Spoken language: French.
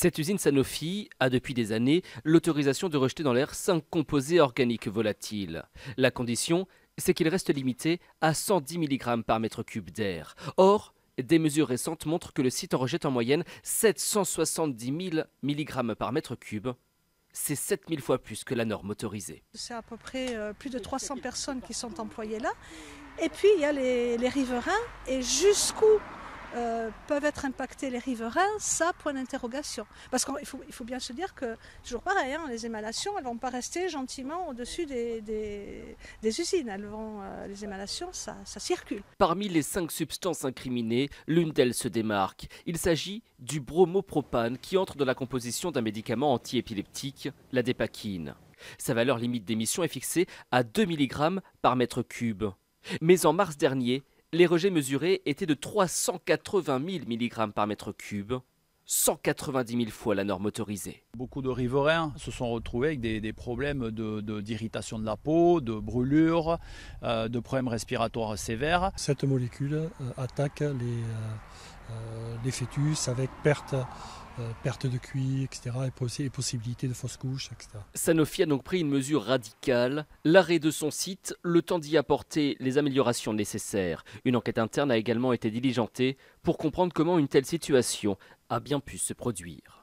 Cette usine Sanofi a depuis des années l'autorisation de rejeter dans l'air 5 composés organiques volatiles. La condition, c'est qu'ils restent limités à 110 mg par mètre cube d'air. Or, des mesures récentes montrent que le site en rejette en moyenne 770 000 mg par mètre cube. C'est 7000 fois plus que la norme autorisée. C'est à peu près plus de 300 personnes qui sont employées là. Et puis il y a les riverains et jusqu'où peuvent être impactés les riverains, ça, point d'interrogation. Parce qu'il faut bien se dire que, toujours pareil, les émanations, elles ne vont pas rester gentiment au-dessus des usines. Les émanations, ça circule. Parmi les 5 substances incriminées, l'une d'elles se démarque. Il s'agit du bromopropane qui entre dans la composition d'un médicament antiépileptique, la dépakine. Sa valeur limite d'émission est fixée à 2 mg par mètre cube. Mais en mars dernier, les rejets mesurés étaient de 380 000 mg par mètre cube, 190 000 fois la norme autorisée. Beaucoup de riverains se sont retrouvés avec des problèmes d'irritation de la peau, de brûlures, de problèmes respiratoires sévères. Cette molécule attaque les fœtus avec perte de QI, etc., et possibilité de fausse couche, etc. Sanofi a donc pris une mesure radicale, l'arrêt de son site, le temps d'y apporter les améliorations nécessaires. Une enquête interne a également été diligentée pour comprendre comment une telle situation a bien pu se produire.